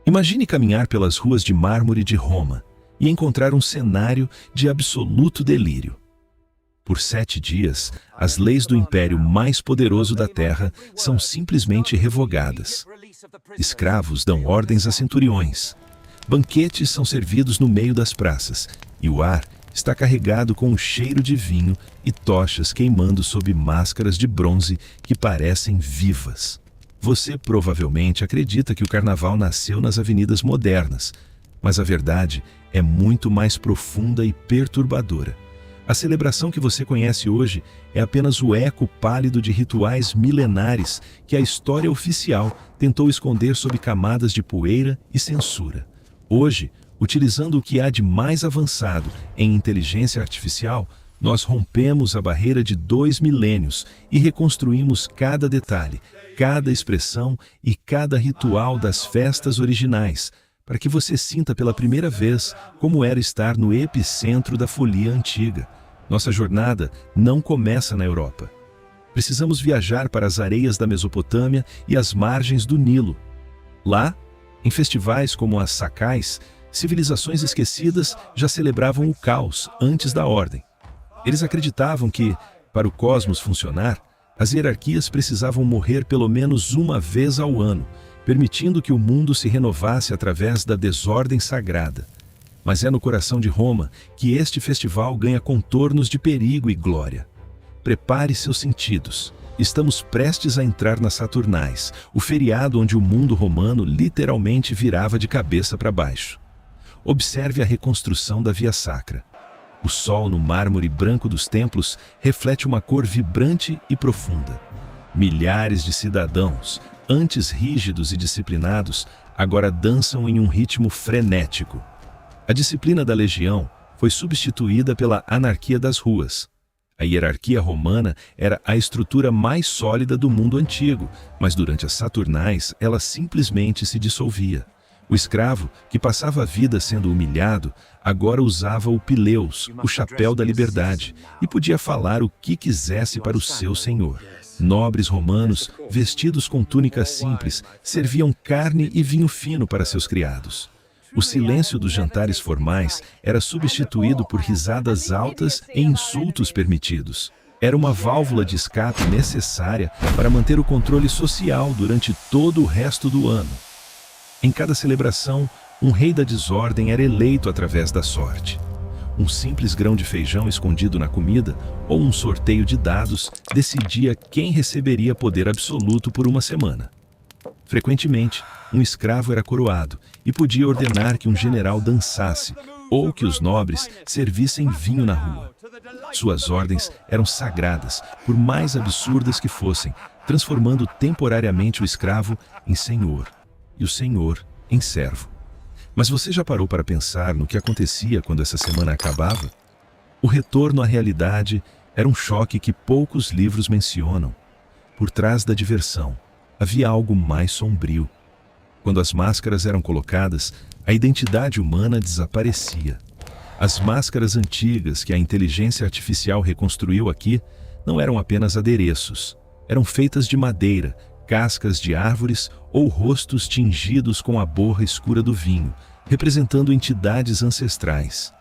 Imagine caminhar pelas ruas de mármore de Roma e encontrar um cenário de absoluto delírio. Por 7 dias, as leis do império mais poderoso da terra são simplesmente revogadas. Escravos dão ordens a centuriões. Banquetes são servidos no meio das praças, e o ar está carregado com o cheiro de vinho e tochas queimando sob máscaras de bronze que parecem vivas. Você provavelmente acredita que o carnaval nasceu nas avenidas modernas, mas a verdade é muito mais profunda e perturbadora. A celebração que você conhece hoje é apenas o eco pálido de rituais milenares que a história oficial tentou esconder sob camadas de poeira e censura. Hoje, utilizando o que há de mais avançado em inteligência artificial, nós rompemos a barreira de 2 milênios e reconstruímos cada detalhe, cada expressão e cada ritual das festas originais, para que você sinta pela primeira vez como era estar no epicentro da folia antiga. Nossa jornada não começa na Europa. Precisamos viajar para as areias da Mesopotâmia e as margens do Nilo. Lá, em festivais como as Sacais, civilizações esquecidas já celebravam o caos antes da ordem. Eles acreditavam que, para o cosmos funcionar, as hierarquias precisavam morrer pelo menos uma vez ao ano, permitindo que o mundo se renovasse através da desordem sagrada. Mas é no coração de Roma que este festival ganha contornos de perigo e glória. Prepare seus sentidos. Estamos prestes a entrar nas Saturnais, o feriado onde o mundo romano literalmente virava de cabeça para baixo. Observe a reconstrução da Via Sacra. O sol no mármore branco dos templos reflete uma cor vibrante e profunda. Milhares de cidadãos, antes rígidos e disciplinados, agora dançam em um ritmo frenético. A disciplina da legião foi substituída pela anarquia das ruas. A hierarquia romana era a estrutura mais sólida do mundo antigo, mas durante as Saturnais ela simplesmente se dissolvia. O escravo, que passava a vida sendo humilhado, agora usava o pileus, o chapéu da liberdade, e podia falar o que quisesse para o seu senhor. Nobres romanos, vestidos com túnicas simples, serviam carne e vinho fino para seus criados. O silêncio dos jantares formais era substituído por risadas altas e insultos permitidos. Era uma válvula de escape necessária para manter o controle social durante todo o resto do ano. Em cada celebração, um rei da desordem era eleito através da sorte. Um simples grão de feijão escondido na comida ou um sorteio de dados decidia quem receberia poder absoluto por uma semana. Frequentemente, um escravo era coroado e podia ordenar que um general dançasse ou que os nobres servissem vinho na rua. Suas ordens eram sagradas, por mais absurdas que fossem, transformando temporariamente o escravo em senhor e o senhor em servo. Mas você já parou para pensar no que acontecia quando essa semana acabava? O retorno à realidade era um choque que poucos livros mencionam. Por trás da diversão, havia algo mais sombrio. Quando as máscaras eram colocadas, a identidade humana desaparecia. As máscaras antigas que a inteligência artificial reconstruiu aqui não eram apenas adereços. Eram feitas de madeira, cascas de árvores ou rostos tingidos com a borra escura do vinho, representando entidades ancestrais.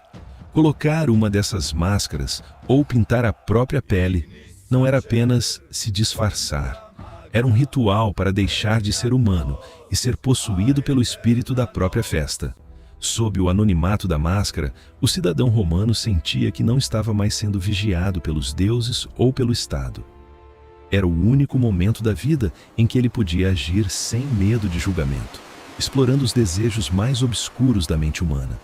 Colocar uma dessas máscaras ou pintar a própria pele não era apenas se disfarçar. Era um ritual para deixar de ser humano e ser possuído pelo espírito da própria festa. Sob o anonimato da máscara, o cidadão romano sentia que não estava mais sendo vigiado pelos deuses ou pelo Estado. Era o único momento da vida em que ele podia agir sem medo de julgamento, explorando os desejos mais obscuros da mente humana.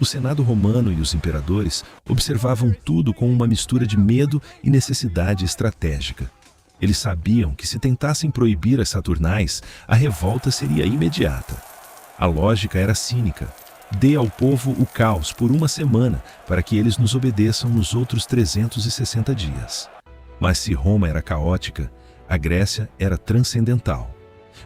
O Senado romano e os imperadores observavam tudo com uma mistura de medo e necessidade estratégica. Eles sabiam que se tentassem proibir as Saturnais, a revolta seria imediata. A lógica era cínica. Dê ao povo o caos por uma semana para que eles nos obedeçam nos outros 360 dias. Mas se Roma era caótica, a Grécia era transcendental.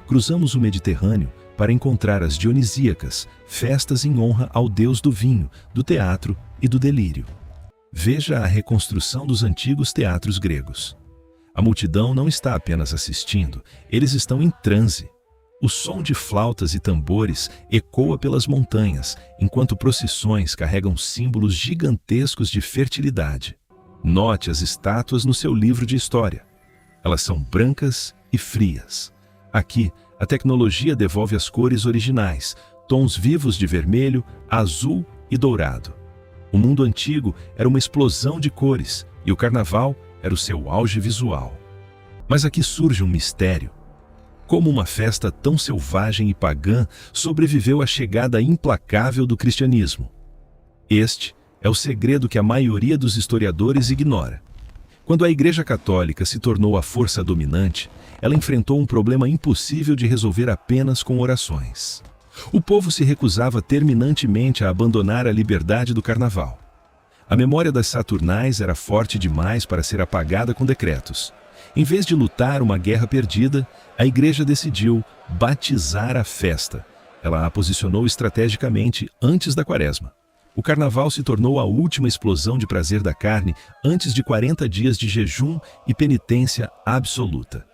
Cruzamos o Mediterrâneo para encontrar as dionisíacas, festas em honra ao deus do vinho, do teatro e do delírio. Veja a reconstrução dos antigos teatros gregos. A multidão não está apenas assistindo, eles estão em transe. O som de flautas e tambores ecoa pelas montanhas, enquanto procissões carregam símbolos gigantescos de fertilidade. Note as estátuas no seu livro de história. Elas são brancas e frias. Aqui, a tecnologia devolve as cores originais, tons vivos de vermelho, azul e dourado. O mundo antigo era uma explosão de cores e o carnaval era o seu auge visual. Mas aqui surge um mistério. Como uma festa tão selvagem e pagã sobreviveu à chegada implacável do cristianismo? Este é o segredo que a maioria dos historiadores ignora. Quando a Igreja Católica se tornou a força dominante, ela enfrentou um problema impossível de resolver apenas com orações. O povo se recusava terminantemente a abandonar a liberdade do carnaval. A memória das Saturnais era forte demais para ser apagada com decretos. Em vez de lutar uma guerra perdida, a Igreja decidiu batizar a festa. Ela a posicionou estrategicamente antes da Quaresma. O carnaval se tornou a última explosão de prazer da carne antes de 40 dias de jejum e penitência absoluta.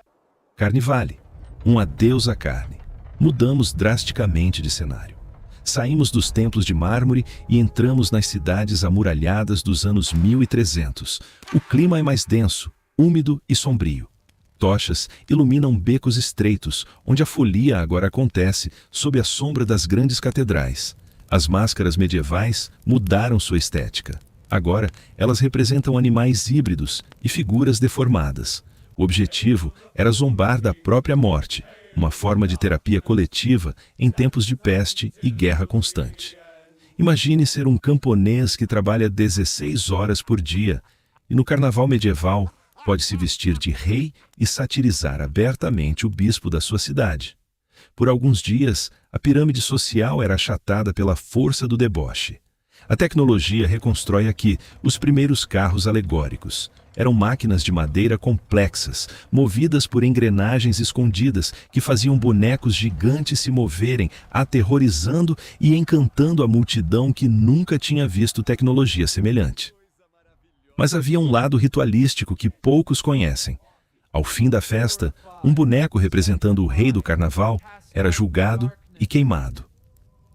Carnivale, um adeus à carne. Mudamos drasticamente de cenário. Saímos dos templos de mármore e entramos nas cidades amuralhadas dos anos 1300. O clima é mais denso, úmido e sombrio. Tochas iluminam becos estreitos, onde a folia agora acontece sob a sombra das grandes catedrais. As máscaras medievais mudaram sua estética. Agora, elas representam animais híbridos e figuras deformadas. O objetivo era zombar da própria morte, uma forma de terapia coletiva em tempos de peste e guerra constante. Imagine ser um camponês que trabalha 16 horas por dia e no carnaval medieval pode se vestir de rei e satirizar abertamente o bispo da sua cidade. Por alguns dias, a pirâmide social era achatada pela força do deboche. A tecnologia reconstrói aqui os primeiros carros alegóricos. Eram máquinas de madeira complexas, movidas por engrenagens escondidas que faziam bonecos gigantes se moverem, aterrorizando e encantando a multidão que nunca tinha visto tecnologia semelhante. Mas havia um lado ritualístico que poucos conhecem. Ao fim da festa, um boneco representando o rei do carnaval era julgado e queimado.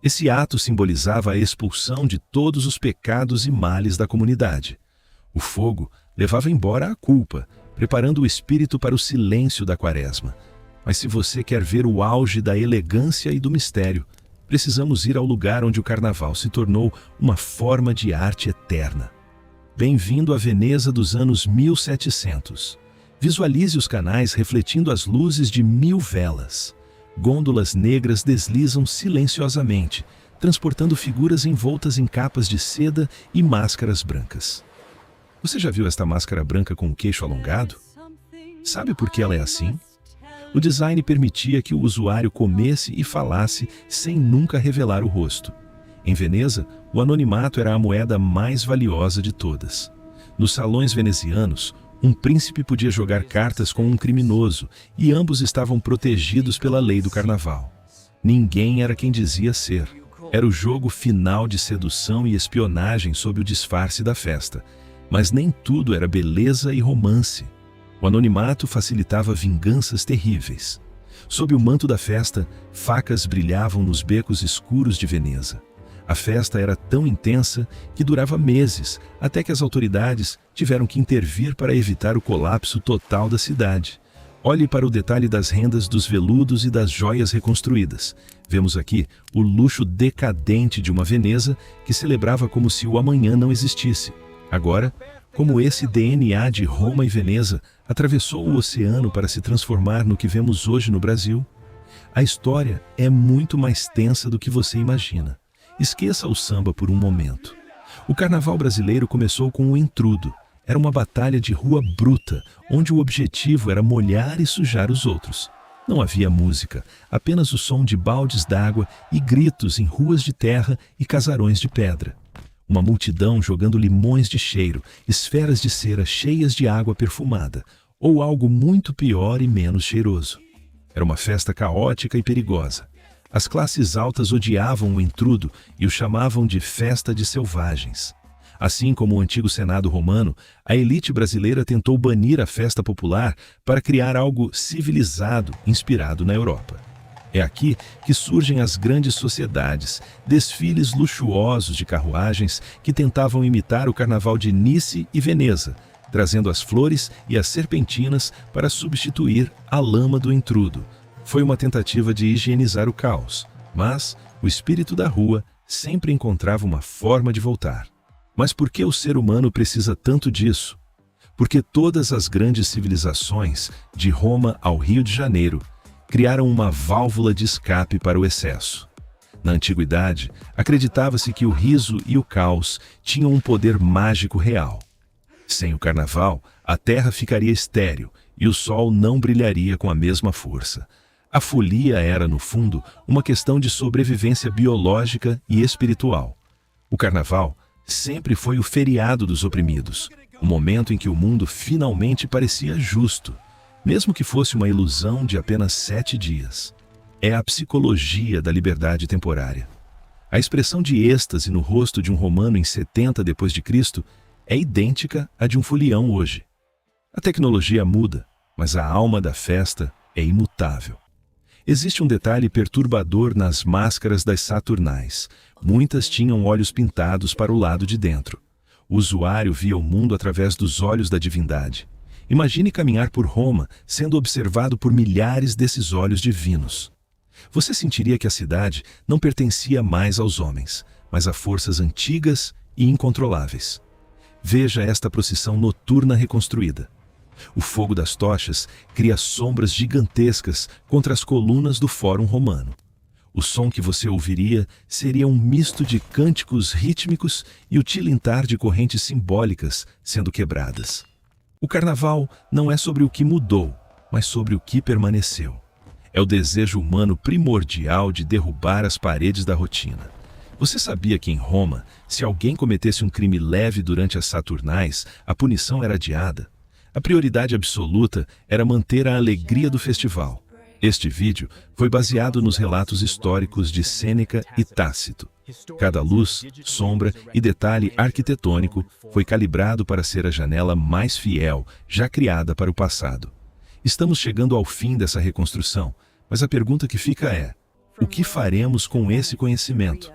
Esse ato simbolizava a expulsão de todos os pecados e males da comunidade. O fogo levava embora a culpa, preparando o espírito para o silêncio da Quaresma. Mas se você quer ver o auge da elegância e do mistério, precisamos ir ao lugar onde o carnaval se tornou uma forma de arte eterna. Bem-vindo à Veneza dos anos 1700. Visualize os canais refletindo as luzes de 1000 velas. Gôndolas negras deslizam silenciosamente, transportando figuras envoltas em capas de seda e máscaras brancas. Você já viu esta máscara branca com o queixo alongado? Sabe por que ela é assim? O design permitia que o usuário comesse e falasse sem nunca revelar o rosto. Em Veneza, o anonimato era a moeda mais valiosa de todas. Nos salões venezianos, um príncipe podia jogar cartas com um criminoso e ambos estavam protegidos pela lei do carnaval. Ninguém era quem dizia ser. Era o jogo final de sedução e espionagem sob o disfarce da festa. Mas nem tudo era beleza e romance. O anonimato facilitava vinganças terríveis. Sob o manto da festa, facas brilhavam nos becos escuros de Veneza. A festa era tão intensa que durava meses, até que as autoridades tiveram que intervir para evitar o colapso total da cidade. Olhe para o detalhe das rendas dos veludos e das joias reconstruídas. Vemos aqui o luxo decadente de uma Veneza que celebrava como se o amanhã não existisse. Agora, como esse DNA de Roma e Veneza atravessou o oceano para se transformar no que vemos hoje no Brasil? A história é muito mais tensa do que você imagina. Esqueça o samba por um momento. O carnaval brasileiro começou com o intrudo. Era uma batalha de rua bruta, onde o objetivo era molhar e sujar os outros. Não havia música, apenas o som de baldes d'água e gritos em ruas de terra e casarões de pedra. Uma multidão jogando limões de cheiro, esferas de cera cheias de água perfumada, ou algo muito pior e menos cheiroso. Era uma festa caótica e perigosa. As classes altas odiavam o intrudo e o chamavam de festa de selvagens. Assim como o antigo Senado romano, a elite brasileira tentou banir a festa popular para criar algo civilizado inspirado na Europa. É aqui que surgem as grandes sociedades, desfiles luxuosos de carruagens que tentavam imitar o carnaval de Nice e Veneza, trazendo as flores e as serpentinas para substituir a lama do entrudo. Foi uma tentativa de higienizar o caos, mas o espírito da rua sempre encontrava uma forma de voltar. Mas por que o ser humano precisa tanto disso? Porque todas as grandes civilizações, de Roma ao Rio de Janeiro, criaram uma válvula de escape para o excesso. Na antiguidade, acreditava-se que o riso e o caos tinham um poder mágico real. Sem o carnaval, a terra ficaria estéril e o sol não brilharia com a mesma força. A folia era, no fundo, uma questão de sobrevivência biológica e espiritual. O carnaval sempre foi o feriado dos oprimidos, o momento em que o mundo finalmente parecia justo, mesmo que fosse uma ilusão de apenas 7 dias. É a psicologia da liberdade temporária. A expressão de êxtase no rosto de um romano em 70 d.C. é idêntica à de um folião hoje. A tecnologia muda, mas a alma da festa é imutável. Existe um detalhe perturbador nas máscaras das Saturnais. Muitas tinham olhos pintados para o lado de dentro. O usuário via o mundo através dos olhos da divindade. Imagine caminhar por Roma, sendo observado por milhares desses olhos divinos. Você sentiria que a cidade não pertencia mais aos homens, mas a forças antigas e incontroláveis. Veja esta procissão noturna reconstruída. O fogo das tochas cria sombras gigantescas contra as colunas do Fórum Romano. O som que você ouviria seria um misto de cânticos rítmicos e o tilintar de correntes simbólicas sendo quebradas. O carnaval não é sobre o que mudou, mas sobre o que permaneceu. É o desejo humano primordial de derrubar as paredes da rotina. Você sabia que em Roma, se alguém cometesse um crime leve durante as Saturnais, a punição era adiada? A prioridade absoluta era manter a alegria do festival. Este vídeo foi baseado nos relatos históricos de Sêneca e Tácito. Cada luz, sombra e detalhe arquitetônico foi calibrado para ser a janela mais fiel já criada para o passado. Estamos chegando ao fim dessa reconstrução, mas a pergunta que fica é: o que faremos com esse conhecimento?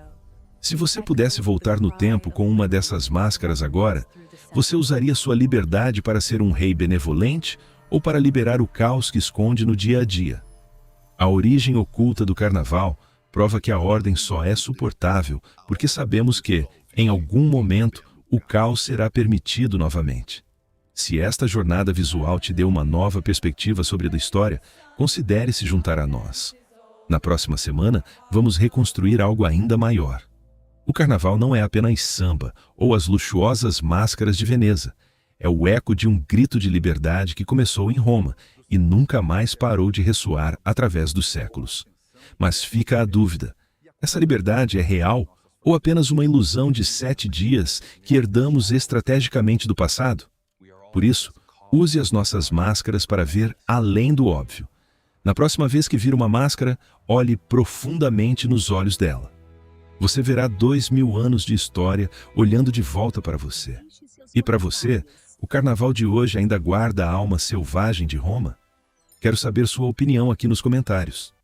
Se você pudesse voltar no tempo com uma dessas máscaras agora, você usaria sua liberdade para ser um rei benevolente ou para liberar o caos que esconde no dia a dia? A origem oculta do carnaval prova que a ordem só é suportável porque sabemos que, em algum momento, o caos será permitido novamente. Se esta jornada visual te deu uma nova perspectiva sobre a história, considere se juntar a nós. Na próxima semana, vamos reconstruir algo ainda maior. O carnaval não é apenas samba ou as luxuosas máscaras de Veneza. É o eco de um grito de liberdade que começou em Roma e nunca mais parou de ressoar através dos séculos. Mas fica a dúvida: essa liberdade é real ou apenas uma ilusão de 7 dias que herdamos estrategicamente do passado? Por isso, use as nossas máscaras para ver além do óbvio. Na próxima vez que vir uma máscara, olhe profundamente nos olhos dela. Você verá 2000 anos de história olhando de volta para você. E para você, o carnaval de hoje ainda guarda a alma selvagem de Roma? Quero saber sua opinião aqui nos comentários.